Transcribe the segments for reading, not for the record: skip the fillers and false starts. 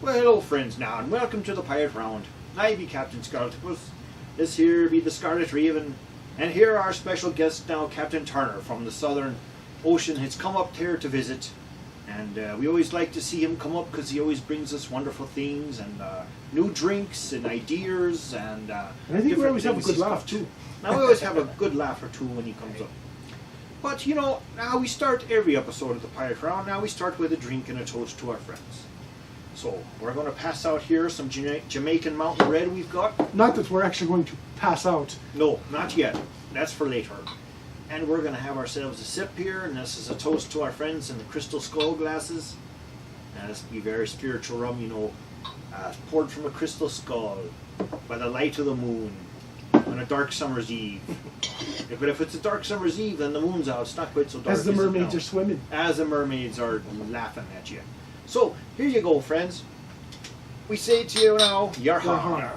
Well, hello friends now, and welcome to the Pirate Round. I be Cap'n Skultopus, this here be the Scarlet Raven, and here our special guest now, Cap'n Turner from the Southern Ocean, has come up here to visit. And we always like to see him come up because he always brings us wonderful things and new drinks and ideas and I think we always have a good laugh too. Now we always have a good laugh or two when he comes up. But you know, now we start every episode of the Pirate Round. Now we start with a drink and a toast to our friends. So we're going to pass out here some Jamaican Mountain Red we've got. Not that we're actually going to pass out. No, not yet. That's for later. And we're going to have ourselves a sip here, and this is a toast to our friends in the crystal skull glasses. And this will be very spiritual rum, you know, poured from a crystal skull by the light of the moon on a dark summer's eve. But if it's a dark summer's eve, then the moon's out. It's not quite so dark. As the mermaids are swimming. As the mermaids are laughing at you. So, here you go, friends. We say to you now, Yarha.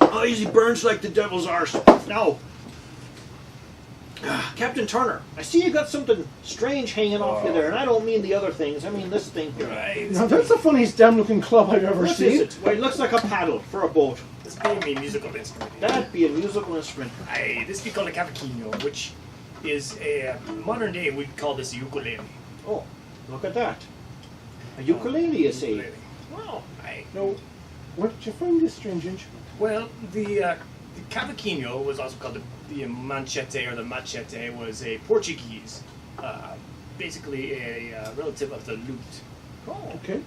Oh, easy burns like the devil's arse. Now, Cap'n Turner, I see you got something strange hanging off you there, and I don't mean the other things. I mean this thing here. Right. Now that's the funniest damn looking club I've ever What seen. is it? Well, it looks like a paddle for a boat. This be a musical instrument. That'd be a musical instrument. Aye, this be called a Cavaquinho, which is a modern day we'd call this a ukulele. Oh, look at that. A ukulele, you say? Ukulele. Well, aye. Now, where did you find this strange instrument? Well, the Cavaquinho was also called the Machete, or the Machete, was a Portuguese, basically a relative of the lute. Oh, Okay.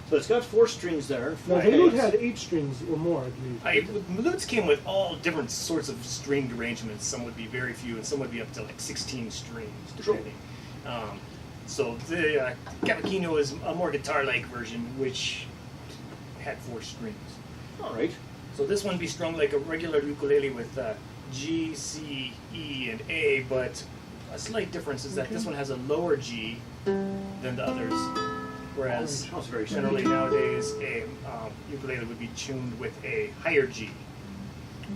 so it's got 4 strings there. And 4 Now the lute pegs. had 8 strings or more, I believe. Lutes came with all different sorts of stringed arrangements. Some would be very few, and some would be up to like 16 strings, depending. So the Cavaquinho is a more guitar-like version, which had 4 strings. All right. So this one be strung like a regular ukulele with G, C, E, and A, but a slight difference is that this one has a lower G than the others, whereas Sounds very generally sweet. nowadays a ukulele would be tuned with a higher G.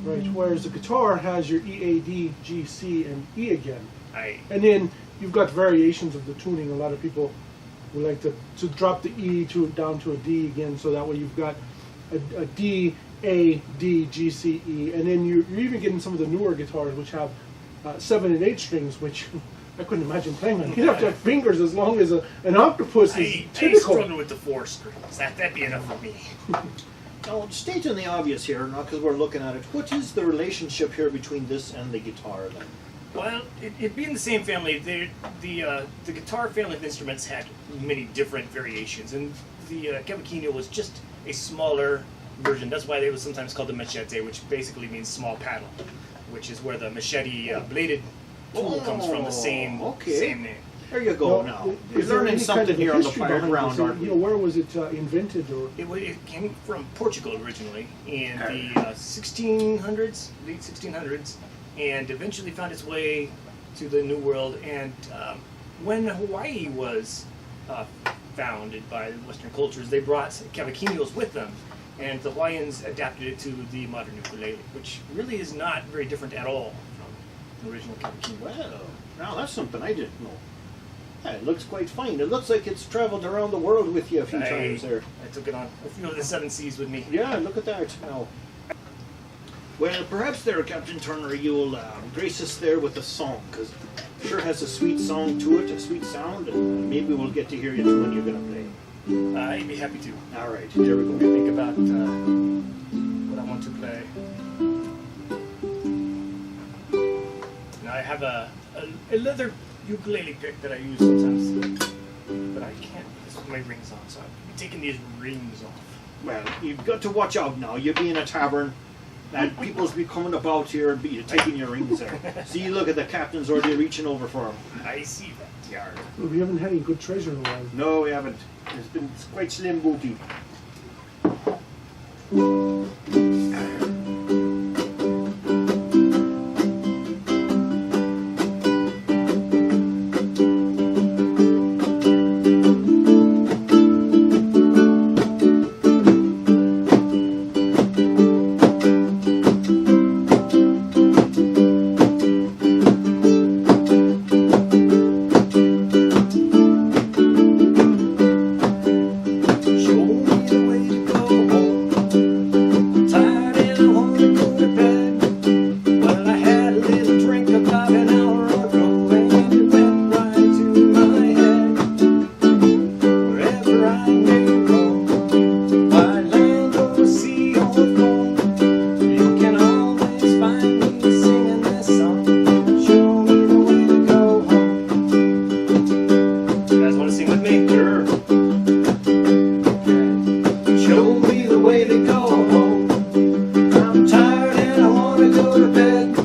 Right, whereas the guitar has your E, A, D, G, C, and E again. Aye. And then you've got variations of the tuning. A lot of people would like to drop the E down to a D again, so that way you've got a D, A, D, G, C, E, and then you're even getting some of the newer guitars which have 7 and 8 strings, which I couldn't imagine playing on. You'd have to have fingers as long as an octopus is I typical. struggle with the 4 strings. That'd be enough for me. Now, stating the obvious here, not because we're looking at it, what is the relationship here between this and the guitar then? Well, it being the same family, the guitar family of instruments had many different variations, and the Cavaquinho was just a smaller version. That's why it was sometimes called the Machete, which basically means small paddle, which is where the machete bladed tool comes from, the same name. There you go Now, now. We're is there learning any something kind of here on the history Pirate behind Round, this? aren't we? You know, where was it invented, or It came from Portugal originally in the 1600s, late 1600s, and eventually found its way to the New World. And when Hawaii was founded by Western cultures, they brought Cavaquinhos with them, and the Hawaiians adapted it to the modern ukulele, which really is not very different at all from the original Cavaquinho. Well, now that's something I didn't know. Yeah, it looks quite fine. It looks like it's traveled around the world with you a few times there. I took it on a few of the 7 seas with me. Yeah, look at that now. Well, perhaps there, Cap'n Turner, you'll grace us there with a song, because it sure has a sweet song to it, a sweet sound, and maybe we'll get to hear you too when you're going to play. I'd be happy to. All right, here we go. Think about what I want to play. Now I have a leather ukulele pick that I use sometimes, but I can't put my rings on, so I'll be taking these rings off. Well, you've got to watch out now. You'll be in a tavern, and people's be coming about here and be taking your rings there. See, look at the captain's already reaching over for them. I see that, yard. we haven't had any good treasure in a while. No, we haven't. It's quite slim booty. show me the way to go home. I'm tired and I wanna go to bed.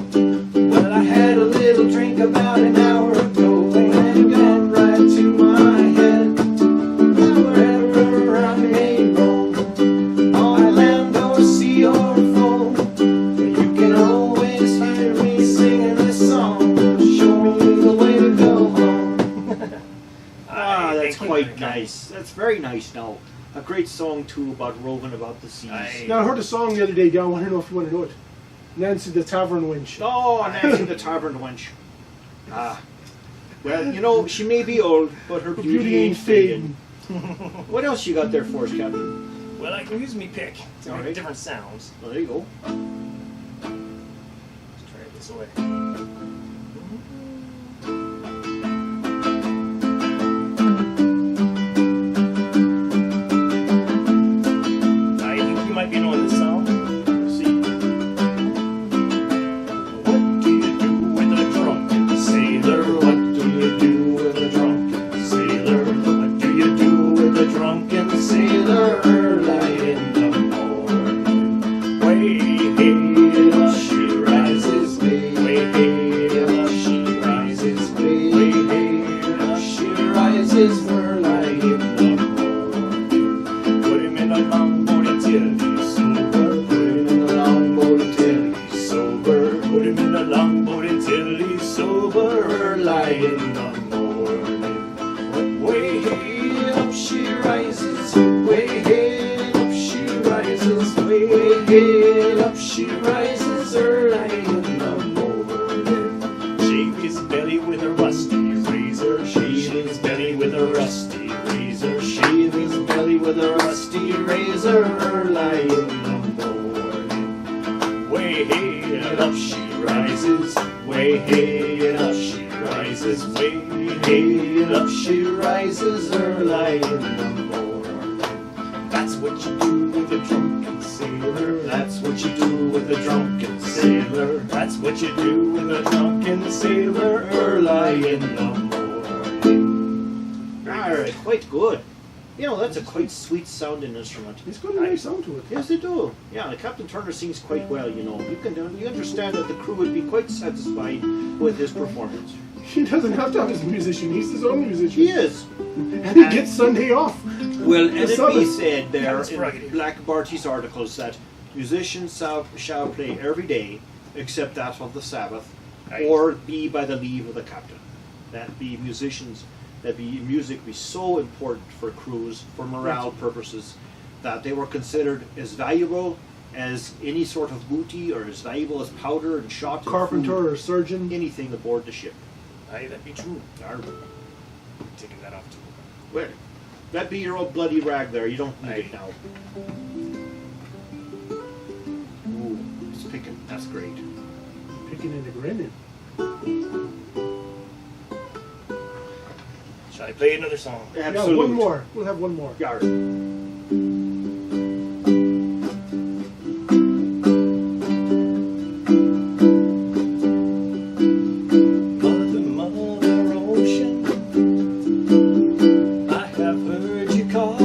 Well, I had a little drink about an hour ago, and it got right to my head. Wherever I may roam, on land or sea or foam, you can always hear me singing this song. Show me the way to go home. Ah, that's Thank you. quite nice. That's very nice now. A great song too about roving about the seas. Now I heard a song the other day, John. I want to know if you want to know it. Nancy the Tavern Wench. Oh, Nancy the Tavern Wench. Ah. Well, you know, she may be old, but her beauty ain't fading. What else you got there for us, Captain? Well, I can use me pick to make Alright. different sounds. Well, there you go. Let's try it this way. I think you might be knowing this song. Let's see. What do you do with a drunken sailor? What do you do with a drunken sailor? What do you do with a drunken sailor? Early in the morning, way hey, up she rises. Way hey, up she rises. Way hey, up she rises. Early in the morning, put him in a longboat until he's sober. Put him in a longboat until he's sober. Put him in a longboat until he's sober. Early in the morning, way hey, up she rises. Way hey, up she rises. Way hey, up she rises. Early in the morning, shave his belly with a rusty razor. Shave his belly with a rusty razor. Shave his belly with a rusty razor. Early in the morning, way hey, and up she rises. Way hey, and up she rises. Way hey, and up she rises. Early in the morning. That's what you do with a drunken sailor. That's what you do with a drunken sailor. That's what you do with a drunken sailor. Early in the morning. Alright, quite good. You know, that's a quite sweet sounding instrument. It's got a nice sound to it. Yes, they do. Yeah, the Captain Turner sings quite well, you know. You understand that the crew would be quite satisfied with his performance. He doesn't have to have his musician. He's his own musician. He is. And he gets Sunday off. Well, and it Sabbath. be said there That's in prerogative. Black Barty's articles that musicians shall play every day except that of the Sabbath, Aye. or be by the leave of the captain. That be musicians, that be music be so important for crews, for morale purposes, that they were considered as valuable as any sort of booty, or as valuable as powder and shot and Carpenter food, or surgeon. anything aboard the ship. Aye, that'd be true. Arr. Taking that off too. Well, that be your old bloody rag there. You don't need Aye. it now. Ooh, it's picking. That's great. Picking and grinning. Shall I play another song? Absolutely. Yeah, one more. We'll have one more. Yar. Mother, Mother Ocean, I have heard you call.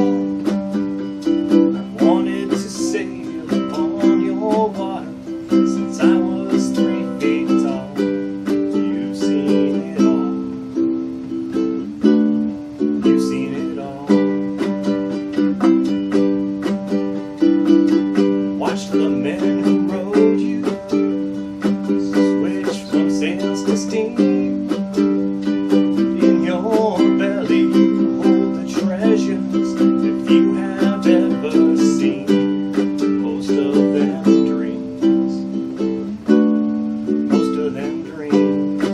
I've wanted to sail upon your water since I was 3 feet tall. You've seen it all. You've seen it all. Watched the men who rode you switch from sails to steam. In your belly you hold the treasures if you have ever seen. Most of them dreams. Most of them dreams.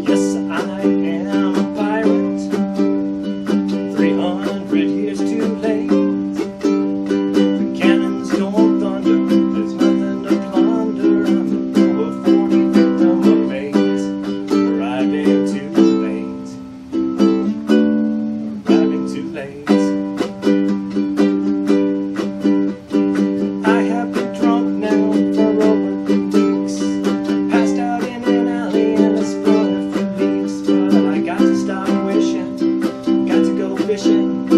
Yes, I am a pirate. 300 years too late. The cannons don't thunder. There's nothing to plunder. I'm the number 40 victim of fate. Arriving too late. Arriving too late. I have been drunk now for over weeks. Passed out in an alley and it's full for leaks. But I got to stop wishing. Got to go fishing.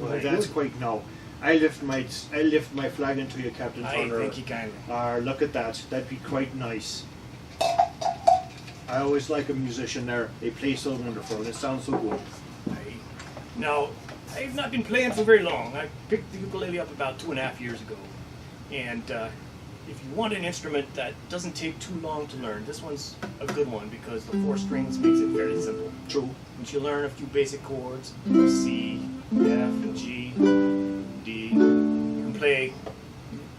Well, that's quite no. I lift my flag into you, Captain Turner. Thank you kindly. Look at that. That'd be quite nice. I always like a musician there. They play so wonderful. It sounds so good. Now, I've not been playing for very long. I picked the ukulele up about 2.5 years ago. And if you want an instrument that doesn't take too long to learn, this one's a good one because the 4 strings makes it very simple. True. Once you learn a few basic chords, C, F, and G, D, you can play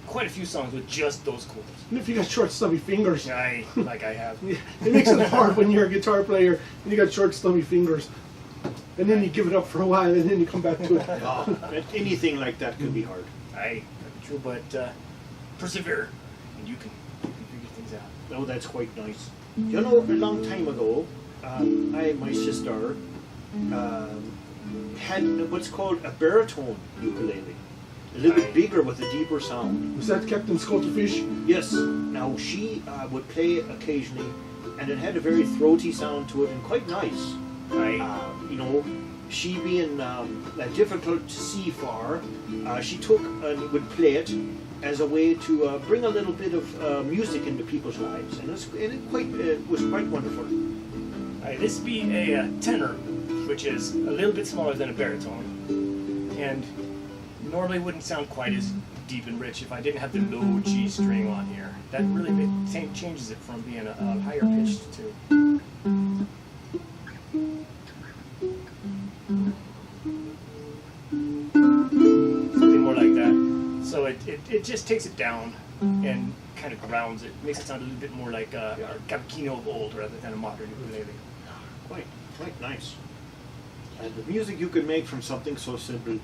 quite a few songs with just those chords. And if you got short, stubby fingers, Like I have. it makes it hard when you're a guitar player and you got short, stubby fingers. And then you give it up for a while and then you come back to it. Anything like that could be hard. True, but persevere, and you can figure things out. Oh, that's quite nice. You know, a long time ago, I and my sister had what's called a baritone ukulele. A little bit bigger with a deeper sound. Was that Cap'n Skultopus? Yes. Now, she would play occasionally, and it had a very throaty sound to it and quite nice. You know, she being difficult to see for, she took and would play it as a way to bring a little bit of music into people's lives, and it was quite wonderful. This be a tenor, which is a little bit smaller than a baritone, and normally wouldn't sound quite as deep and rich if I didn't have the low G string on here. That really changes it from being a higher pitched to. Something more like that. So it just takes it down and kind of grounds it. Makes it sound a little bit more like a Cavaquinho of old rather than a modern ukulele. Quite nice. And the music you can make from something so simple,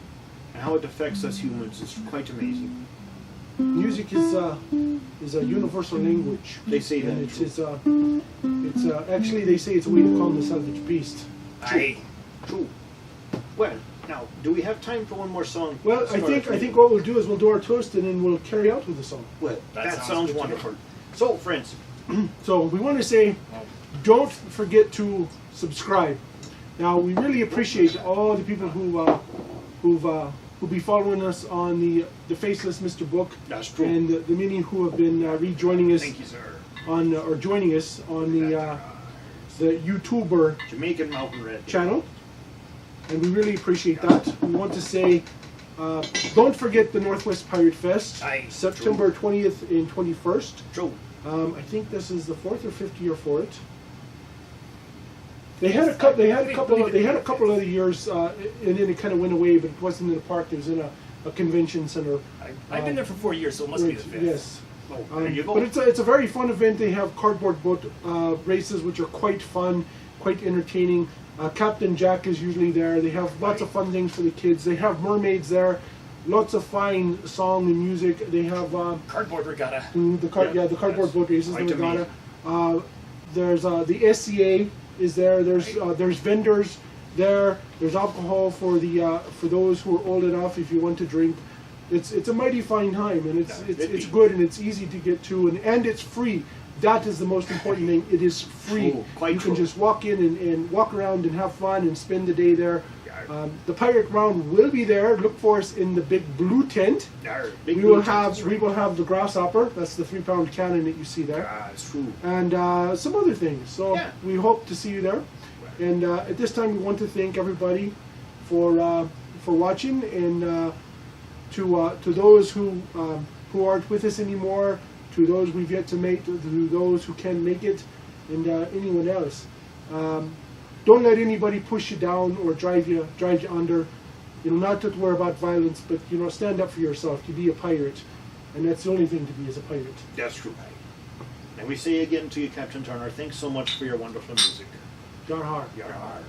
and how it affects us humans, is quite amazing. Music is a universal language. They say that. And it's actually they say it's a way to calm the savage beast. True. Well, now, do we have time for one more song? Well, I think what we'll do is we'll do our toast and then we'll carry out with the song. Well, that sounds wonderful. So, friends. So we want to say, don't forget to subscribe. Now, we really appreciate all the people who'll be following us on the Faceless Mr. Book. That's true. And the many who have been rejoining us. Thank you, sir. Or joining us on the YouTuber Jamaican Mountain Red channel. And we really appreciate that. We want to say, don't forget the Northwest Pirate Fest, September 20th and 21st. True. I think this is the 4th or 5th year for it. They had a couple other years, and then it kind of went away. But it wasn't in a park; it was in a convention center. I've been there for 4 years, so it must be the 5th. Yes. Oh, there you go. But it's a very fun event. They have cardboard boat races, which are quite fun, quite entertaining. Captain Jack is usually there. They have lots of fun things for the kids. They have mermaids there, lots of fine song and music. They have cardboard regatta. The cardboard boat races, the regatta. There's the SCA is there. There's vendors there. There's alcohol for those who are old enough if you want to drink. It's a mighty fine time, and it's good and it's easy to get to, and it's free. That is the most important thing. It is free. You can just walk in and walk around and have fun and spend the day there. The pirate round will be there. Look for us in the big blue tent. We will have the grasshopper. That's the 3-pound cannon that you see there. It's true. And some other things. So we hope to see you there. And at this time, we want to thank everybody for watching, and to those who aren't with us anymore, to those we've yet to make, to those who can make it, and anyone else. Don't let anybody push you down or drive you under. Not to worry about violence, but stand up for yourself. To be a pirate, and that's the only thing to be as a pirate. That's true. And we say again to you, Captain Turner, thanks so much for your wonderful music. Yar har. Yar har.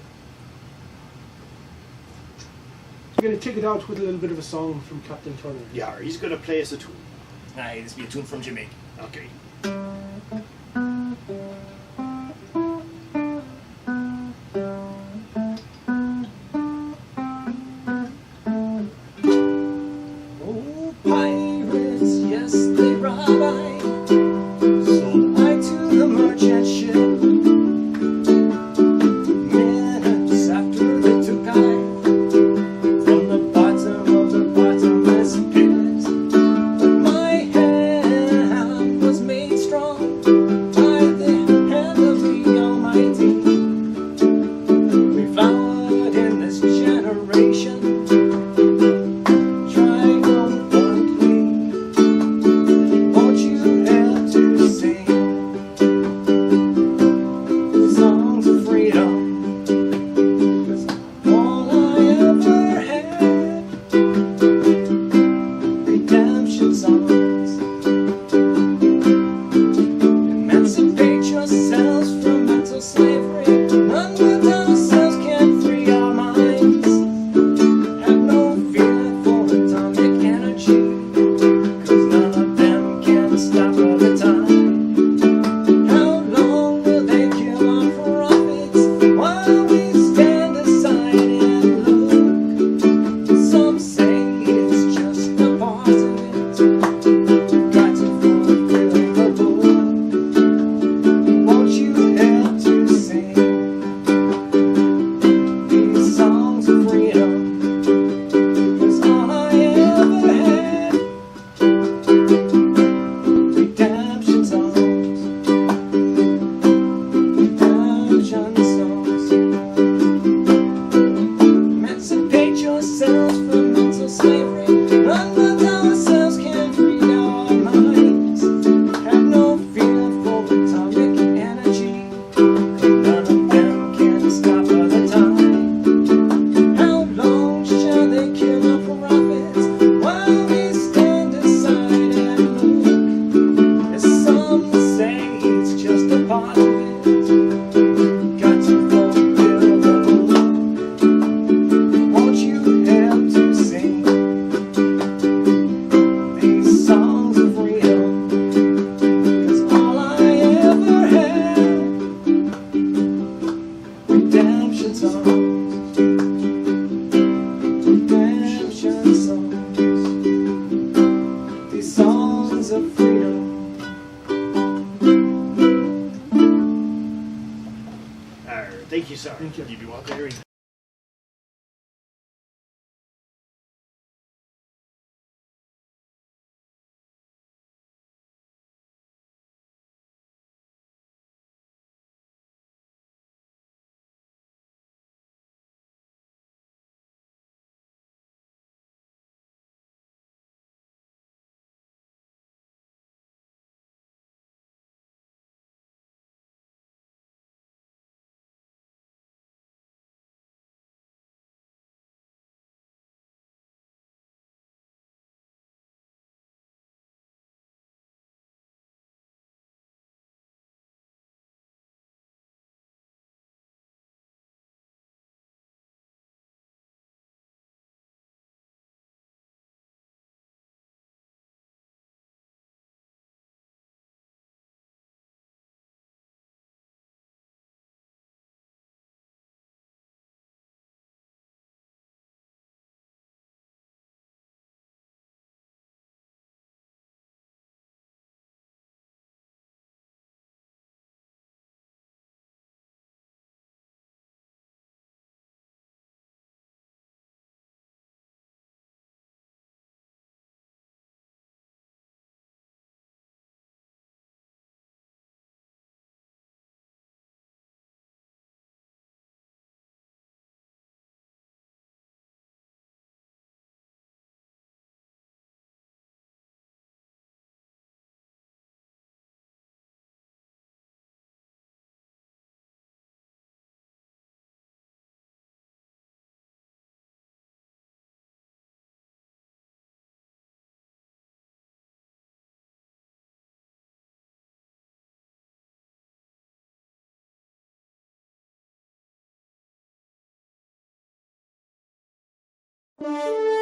We're going to take it out with a little bit of a song from Captain Turner. Yar, he's going to play us a tune. This be a tune from Jamaica. Okay. Oh, pirates, yes, they rob I. Sold I to the merchant ship. Minutes after they took I from the bottom slavery. Unlike ourselves, can't read our minds. Have no fear for atomic energy. None of them can stop the time. How long shall they kill our prophets while we stand aside and look? As some say it's just a part of it. Got to fulfill the book. Won't you help to sing these songs of freedom? 'Cause all I ever had, redemption songs, redemption songs, these songs of freedom. Thank you, sir. Thank you. You'd be welcome. Very Thank you.